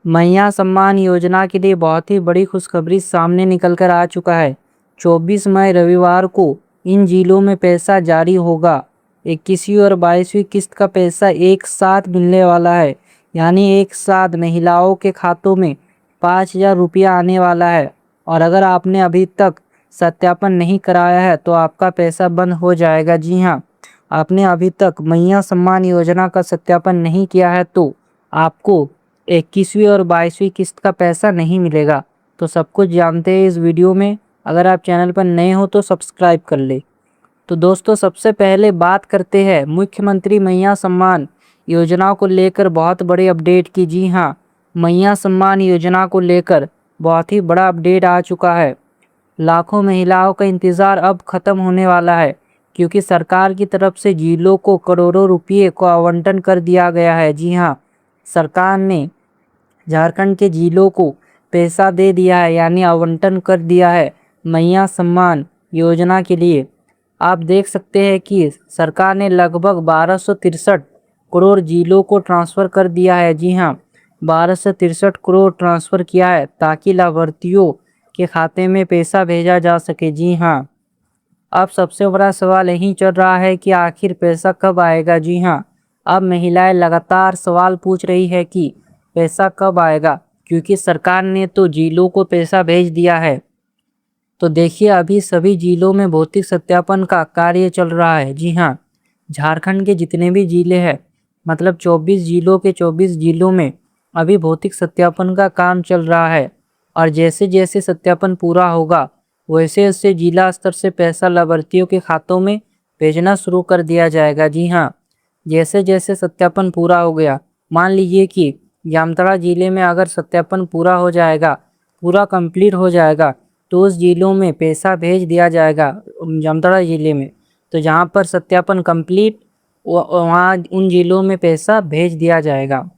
मैया सम्मान योजना के लिए बहुत ही बड़ी खुशखबरी सामने निकल कर आ चुका है। 24 मई रविवार को इन जिलों में पैसा जारी होगा। 21वीं और 22वीं किस्त का पैसा एक साथ मिलने वाला है, यानी एक साथ महिलाओं के खातों में 5,000 रुपया आने वाला है। और अगर आपने अभी तक सत्यापन नहीं कराया है तो आपका पैसा बंद हो जाएगा। जी हाँ, आपने अभी तक मैया सम्मान योजना का सत्यापन नहीं किया है तो आपको 21वीं और 22वीं किस्त का पैसा नहीं मिलेगा। तो सब कुछ जानते हैं इस वीडियो में। अगर आप चैनल पर नए हो तो सब्सक्राइब कर ले। तो दोस्तों, सबसे पहले बात करते हैं मुख्यमंत्री मैया सम्मान योजना को लेकर बहुत बड़ी अपडेट की। जी हाँ, मैया सम्मान योजना को लेकर बहुत ही बड़ा अपडेट आ चुका है। लाखों महिलाओं का इंतज़ार अब खत्म होने वाला है, क्योंकि सरकार की तरफ से जिलों को करोड़ों रुपये को आवंटन कर दिया गया है। जी हाँ, सरकार ने झारखंड के जिलों को पैसा दे दिया है, यानी आवंटन कर दिया है मैया सम्मान योजना के लिए। आप देख सकते हैं कि सरकार ने लगभग 1263 करोड़ जिलों को ट्रांसफ़र कर दिया है। जी हाँ, 1263 करोड़ ट्रांसफ़र किया है ताकि लाभार्थियों के खाते में पैसा भेजा जा सके। जी हाँ, अब सबसे बड़ा सवाल यही चल रहा है कि आखिर पैसा कब आएगा। जी हाँ, अब महिलाएं लगातार सवाल पूछ रही है कि पैसा कब आएगा, क्योंकि सरकार ने तो जिलों को पैसा भेज दिया है। तो देखिए, अभी सभी जिलों में भौतिक सत्यापन का कार्य चल रहा है। जी हाँ, झारखंड के जितने भी जिले हैं, मतलब 24 जिलों के 24 जिलों में अभी भौतिक सत्यापन का काम चल रहा है। और जैसे जैसे सत्यापन पूरा होगा वैसे वैसे जिला स्तर से पैसा लाभार्थियों के खातों में भेजना शुरू कर दिया जाएगा। जी हाँ, जैसे जैसे सत्यापन पूरा हो गया, मान लीजिए कि जामताड़ा जिले में अगर सत्यापन पूरा हो जाएगा, पूरा कंप्लीट हो जाएगा, तो उस जिलों में पैसा भेज दिया जाएगा जामताड़ा जिले में। तो जहाँ पर सत्यापन कंप्लीट, वहाँ उन जिलों में पैसा भेज दिया जाएगा।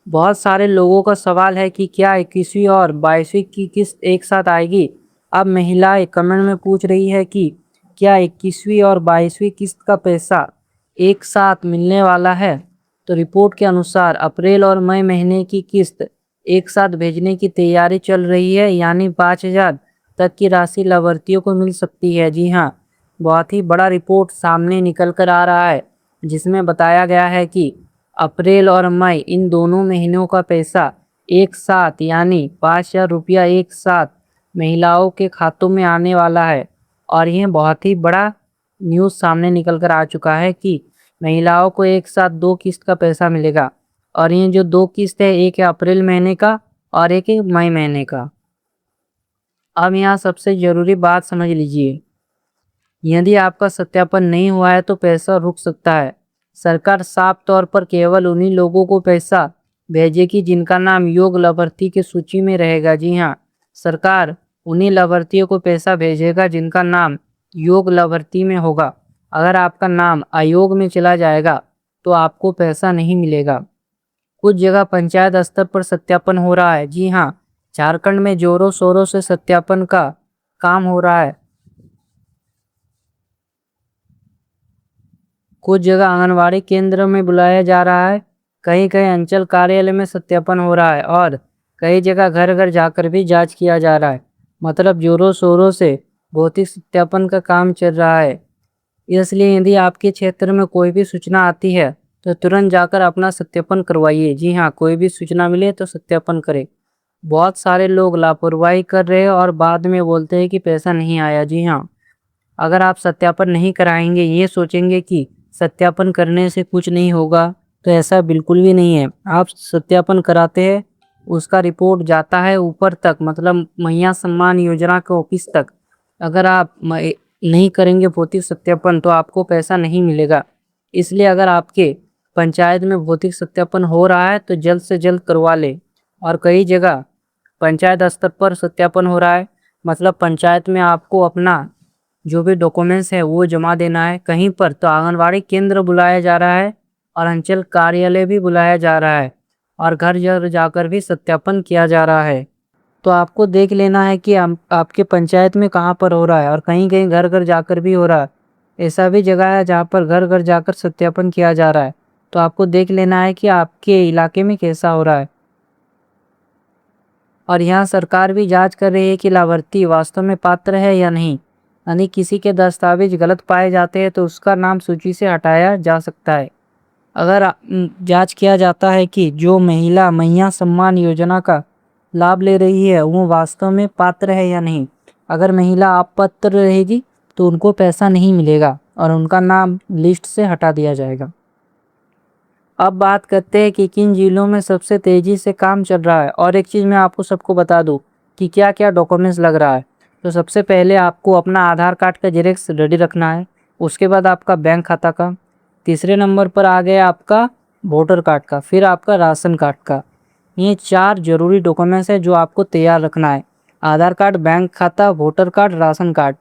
बहुत सारे लोगों का सवाल है कि क्या 21वीं और 22वीं की किस्त एक साथ आएगी। अब महिलाएं कमेंट में पूछ रही है कि क्या 21वीं और 22वीं किस्त का पैसा एक साथ मिलने वाला है। तो रिपोर्ट के अनुसार अप्रैल और मई महीने की किस्त एक साथ भेजने की तैयारी चल रही है, यानी 5,000 तक की राशि लाभार्थियों को मिल सकती है। जी हाँ, बहुत ही बड़ा रिपोर्ट सामने निकल कर आ रहा है, जिसमें बताया गया है कि अप्रैल और मई इन दोनों महीनों का पैसा एक साथ, यानी 5,000 रुपया एक साथ महिलाओं के खातों में आने वाला है। और यह बहुत ही बड़ा न्यूज़ सामने निकल कर आ चुका है कि महिलाओं को एक साथ 2 किस्त का पैसा मिलेगा। और ये जो 2 किस्त है, एक है अप्रैल महीने का और एक है मई महीने का। अब यहाँ सबसे ज़रूरी बात समझ लीजिए, यदि आपका सत्यापन नहीं हुआ है तो पैसा रुक सकता है। सरकार साफ तौर पर केवल उन्हीं लोगों को पैसा भेजेगी जिनका नाम योग्य लाभार्थी की सूची में रहेगा। जी हाँ, सरकार उन्हीं लाभार्थियों को पैसा भेजेगा जिनका नाम योग्य लाभार्थी में होगा। अगर आपका नाम अयोग में चला जाएगा तो आपको पैसा नहीं मिलेगा। कुछ जगह पंचायत स्तर पर सत्यापन हो रहा है। जी हाँ, झारखंड में जोरों शोरों से सत्यापन का काम हो रहा है। कुछ जगह आंगनवाड़ी केंद्र में बुलाया जा रहा है, कहीं कहीं अंचल कार्यालय में सत्यापन हो रहा है और कई जगह घर घर जाकर भी जांच किया जा रहा है। मतलब जोरों शोरों से भौतिक सत्यापन का काम चल रहा है। इसलिए यदि आपके क्षेत्र में कोई भी सूचना आती है तो तुरंत जाकर अपना सत्यापन करवाइए। जी हाँ, कोई भी सूचना मिले तो सत्यापन करें। बहुत सारे लोग लापरवाही कर रहे हैं और बाद में बोलते हैं कि पैसा नहीं आया। जी हाँ, अगर आप सत्यापन नहीं कराएंगे, ये सोचेंगे कि सत्यापन करने से कुछ नहीं होगा, तो ऐसा बिल्कुल भी नहीं है। आप सत्यापन कराते हैं, उसका रिपोर्ट जाता है ऊपर तक, मतलब मैया सम्मान योजना के ऑफिस तक। अगर आप नहीं करेंगे भौतिक सत्यापन तो आपको पैसा नहीं मिलेगा। इसलिए अगर आपके पंचायत में भौतिक सत्यापन हो रहा है तो जल्द से जल्द करवा ले। और कई जगह पंचायत स्तर पर सत्यापन हो रहा है, मतलब पंचायत में आपको अपना जो भी डॉक्यूमेंट्स है वो जमा देना है। कहीं पर तो आंगनवाड़ी केंद्र बुलाया जा रहा है और अंचल कार्यालय भी बुलाया जा रहा है और घर घर जाकर भी सत्यापन किया जा रहा है। तो आपको देख लेना है कि आपके पंचायत में कहाँ पर हो रहा है, और कहीं कहीं घर घर जाकर भी हो रहा है। ऐसा भी जगह है जहाँ पर घर घर जाकर सत्यापन किया जा रहा है। तो आपको देख लेना है कि आपके इलाके में कैसा हो रहा है। और यहाँ सरकार भी जांच कर रही है कि लाभार्थी वास्तव में पात्र है या नहीं। यानी किसी के दस्तावेज गलत पाए जाते हैं तो उसका नाम सूची से हटाया जा सकता है। अगर जांच किया जाता है कि जो महिला मैया सम्मान योजना का लाभ ले रही है वो वास्तव में पात्र है या नहीं। अगर महिला अपात्र रहेगी तो उनको पैसा नहीं मिलेगा और उनका नाम लिस्ट से हटा दिया जाएगा। अब बात करते हैं कि किन जिलों में सबसे तेज़ी से काम चल रहा है। और एक चीज़ मैं आपको सबको बता दूं कि क्या क्या डॉक्यूमेंट्स लग रहा है। तो सबसे पहले आपको अपना आधार कार्ड का जेरॉक्स रेडी रखना है। उसके बाद आपका बैंक खाता का। तीसरे नंबर पर आ गया आपका वोटर कार्ड का, फिर आपका राशन कार्ड का। ये 4 जरूरी डॉक्यूमेंट्स है जो आपको तैयार रखना है। आधार कार्ड, बैंक खाता, वोटर कार्ड, राशन कार्ड।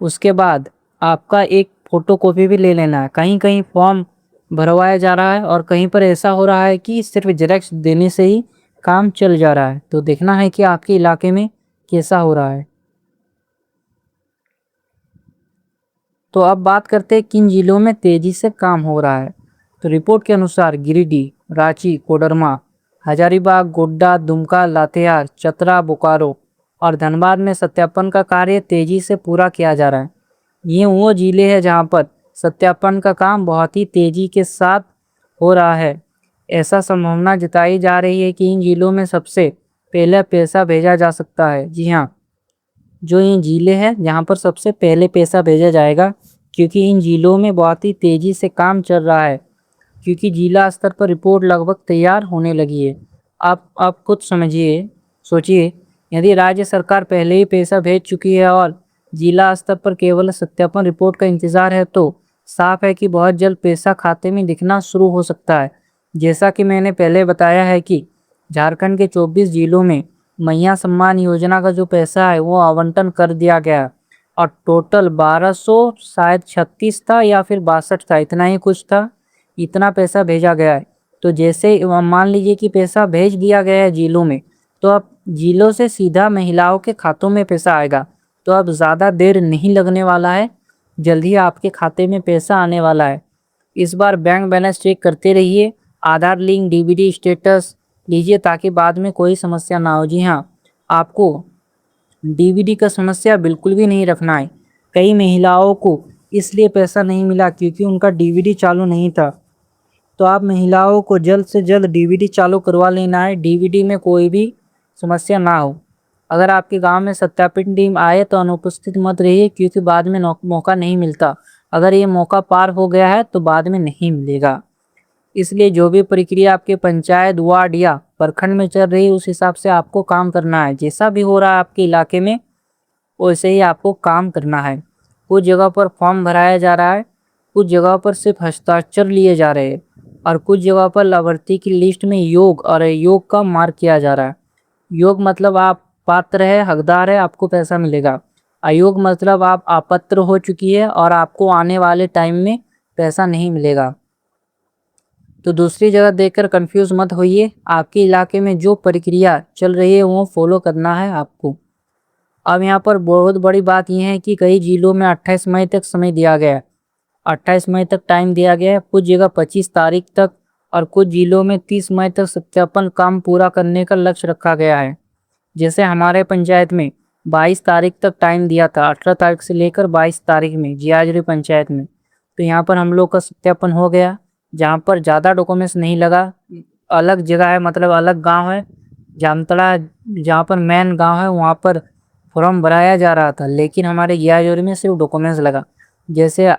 उसके बाद आपका एक फ़ोटोकॉपी भी ले लेना है। कहीं कहीं फॉर्म भरवाया जा रहा है और कहीं पर ऐसा हो रहा है कि सिर्फ जेरॉक्स देने से ही काम चल जा रहा है। तो देखना है कि आपके इलाके में कैसा हो रहा है। तो अब बात करते हैं किन जिलों में तेज़ी से काम हो रहा है। तो रिपोर्ट के अनुसार गिरिडीह, रांची, कोडरमा, हजारीबाग, गोड्डा, दुमका, लातेहार, चतरा, बोकारो और धनबाद में सत्यापन का कार्य तेज़ी से पूरा किया जा रहा है। ये वो जिले हैं जहाँ पर सत्यापन का काम बहुत ही तेज़ी के साथ हो रहा है। ऐसा संभावना जताई जा रही है कि इन जिलों में सबसे पहले पैसा भेजा जा सकता है। जी हाँ, जो ये जिले हैं जहाँ पर सबसे पहले पैसा भेजा जाएगा, क्योंकि इन जिलों में बहुत ही तेज़ी से काम चल रहा है। क्योंकि जिला स्तर पर रिपोर्ट लगभग तैयार होने लगी है। आप खुद समझिए, सोचिए, यदि राज्य सरकार पहले ही पैसा भेज चुकी है और जिला स्तर पर केवल सत्यापन रिपोर्ट का इंतज़ार है तो साफ है कि बहुत जल्द पैसा खाते में दिखना शुरू हो सकता है। जैसा कि मैंने पहले बताया है कि झारखंड के 24 जिलों में मैया सम्मान योजना का जो पैसा है वो आवंटन कर दिया गया है और टोटल 1200 शायद 36 था या फिर 62 था, इतना ही कुछ था। इतना पैसा भेजा गया है। तो जैसे मान लीजिए कि पैसा भेज दिया गया है जिलों में, तो अब जिलों से सीधा महिलाओं के खातों में पैसा आएगा। तो अब ज़्यादा देर नहीं लगने वाला है, जल्द ही आपके खाते में पैसा आने वाला है। इस बार बैंक बैलेंस चेक करते रहिए, आधार लिंक, डीबीडी स्टेटस लीजिए ताकि बाद में कोई समस्या ना हो। जी हाँ, आपको डीबीडी का समस्या बिल्कुल भी नहीं रखना है। कई महिलाओं को इसलिए पैसा नहीं मिला क्योंकि उनका डीबीडी चालू नहीं था। तो आप महिलाओं को जल्द से जल्द डीबीडी चालू करवा लेना है, डीबीडी में कोई भी समस्या ना हो। अगर आपके गांव में सत्यापन टीम आए तो अनुपस्थित मत रहिए क्योंकि बाद में मौका नहीं मिलता। अगर ये मौका पार हो गया है तो बाद में नहीं मिलेगा। इसलिए जो भी प्रक्रिया आपके पंचायत, वार्ड या प्रखंड में चल रही है उस हिसाब से आपको काम करना है। जैसा भी हो रहा है आपके इलाके में वैसे ही आपको काम करना है। कुछ जगह पर फॉर्म भराया जा रहा है, कुछ जगह पर सिर्फ हस्ताक्षर लिए जा रहे हैं और कुछ जगह पर लाभार्थी की लिस्ट में योग और अयोग का मार्क किया जा रहा है। योग मतलब आप पात्र है, हकदार है, आपको पैसा मिलेगा। अयोग मतलब आप अपात्र हो चुकी है और आपको आने वाले टाइम में पैसा नहीं मिलेगा। तो दूसरी जगह देखकर कंफ्यूज मत होइए। आपके इलाके में जो प्रक्रिया चल रही है वो फॉलो करना है आपको। अब यहाँ पर बहुत बड़ी बात यह है कि कई जिलों में 28 मई तक समय दिया गया है। 28 मई तक टाइम दिया गया है, कुछ जगह 25 तारीख तक और कुछ जिलों में 30 मई तक सत्यापन काम पूरा करने का लक्ष्य रखा गया है। जैसे हमारे पंचायत में 22 तारीख तक टाइम दिया था, 18 तारीख से लेकर 22 तारीख में जियाजरी पंचायत में। तो यहाँ पर हम लोग का सत्यापन हो गया। जहाँ पर ज़्यादा डॉक्यूमेंट्स नहीं लगा, अलग जगह है, मतलब अलग गांव है, जामतड़ा जहाँ पर मेन गांव है वहाँ पर फॉर्म भराया जा रहा था, लेकिन हमारे जियाजरी में सिर्फ डॉक्यूमेंट्स लगा। जैसे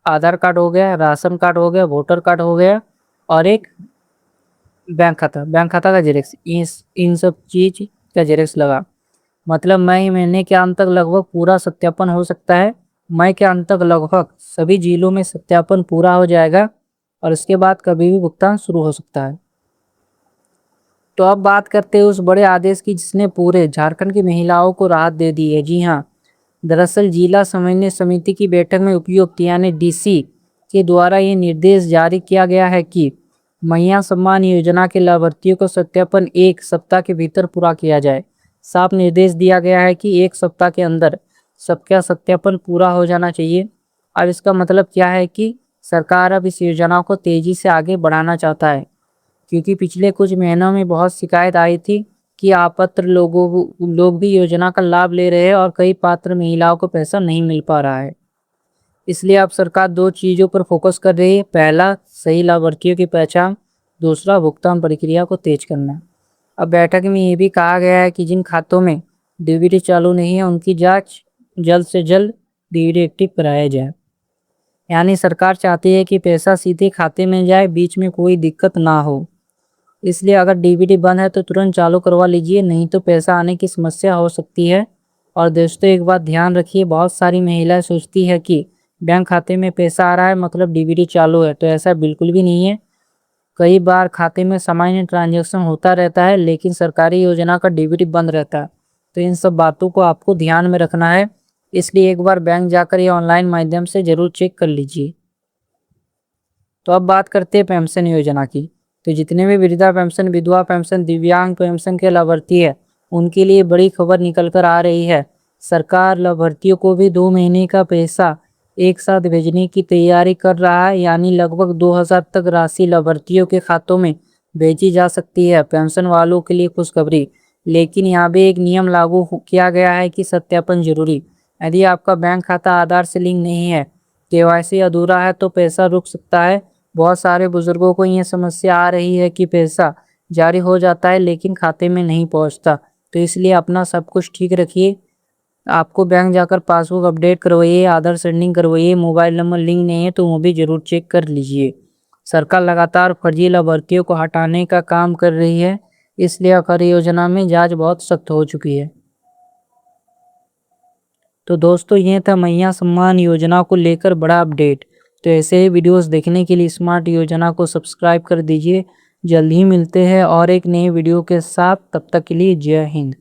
आधार कार्ड हो गया, राशन कार्ड हो गया, वोटर कार्ड हो गया और एक बैंक खाता का जेरॉक्स, इन सब चीज़ का जेरॉक्स लगा। मतलब महीने के अंत तक लगभग पूरा सत्यापन हो सकता है। मई के अंत तक लगभग सभी जिलों में सत्यापन पूरा हो जाएगा और इसके बाद कभी भी भुगतान शुरू हो सकता है। तो अब बात करते हैं उस बड़े आदेश की जिसने पूरे झारखंड की महिलाओं को राहत दे दी है। जी हाँ, दरअसल जिला समन्वय समिति की बैठक में उपायुक्त यानी डीसी के द्वारा ये निर्देश जारी किया गया है कि मैया सम्मान योजना के लाभार्थियों को सत्यापन 1 सप्ताह के भीतर पूरा किया जाए। साफ निर्देश दिया गया है कि 1 सप्ताह के अंदर सबका सत्यापन पूरा हो जाना चाहिए। अब इसका मतलब क्या है कि सरकार अब इस योजना को तेज़ी से आगे बढ़ाना चाहता है, क्योंकि पिछले कुछ महीनों में बहुत शिकायत आई थी कि अपात्र लोग भी योजना का लाभ ले रहे हैं और कई पात्र महिलाओं को पैसा नहीं मिल पा रहा है। इसलिए अब सरकार 2 चीज़ों पर फोकस कर रही है। पहला, सही लाभार्थियों की पहचान, दूसरा भुगतान प्रक्रिया को तेज करना। अब बैठक में ये भी कहा गया है कि जिन खातों में डीबीटी चालू नहीं है उनकी जांच जल्द से जल्द डीबीटी एक्टिव कराया जाए। यानी सरकार चाहती है कि पैसा सीधे खाते में जाए, बीच में कोई दिक्कत ना हो। इसलिए अगर डीबीटी बंद है तो तुरंत चालू करवा लीजिए, नहीं तो पैसा आने की समस्या हो सकती है। और दोस्तों एक बात ध्यान रखिए, बहुत सारी महिलाएं सोचती है कि बैंक खाते में पैसा आ रहा है मतलब डीबीटी चालू है, तो ऐसा बिल्कुल भी नहीं है। कई बार खाते में सामान्य ट्रांजैक्शन होता रहता है लेकिन सरकारी योजना का डीबीटी बंद रहता है। तो इन सब बातों को आपको ध्यान में रखना है, इसलिए एक बार बैंक जाकर या ऑनलाइन माध्यम से जरूर चेक कर लीजिए। तो अब बात करते हैं पेंशन योजना की। तो जितने भी वृद्धा पेंशन, विधवा पेंशन, दिव्यांग पेंशन के लाभार्थी है उनके लिए बड़ी खबर निकल कर आ रही है। सरकार लाभार्थियों को भी 2 महीने का पैसा एक साथ भेजने की तैयारी कर रहा है, यानी लगभग 2000 तक राशि लाभार्थियों के खातों में भेजी जा सकती है। पेंशन वालों के लिए खुशखबरी, लेकिन यहाँ भी एक नियम लागू किया गया है कि सत्यापन जरूरी। यदि आपका बैंक खाता आधार से लिंक नहीं है, केवाईसी अधूरा है तो पैसा रुक सकता है। बहुत सारे बुजुर्गों को ये समस्या आ रही है कि पैसा जारी हो जाता है लेकिन खाते में नहीं पहुंचता, तो इसलिए अपना सब कुछ ठीक रखिए। आपको बैंक जाकर पासबुक अपडेट करवाइए, आधार सेंडिंग करवाइए, मोबाइल नंबर लिंक नहीं है तो वो भी जरूर चेक कर लीजिए। सरकार लगातार फर्जी लाभार्थियों को हटाने का काम कर रही है, इसलिए आखिरी योजना में जांच बहुत सख्त हो चुकी है। तो दोस्तों ये था मैया सम्मान योजना को लेकर बड़ा अपडेट। तो ऐसे ही वीडियोस देखने के लिए स्मार्ट योजना को सब्सक्राइब कर दीजिए। जल्द ही मिलते हैं और एक नए वीडियो के साथ, तब तक के लिए जय हिंद।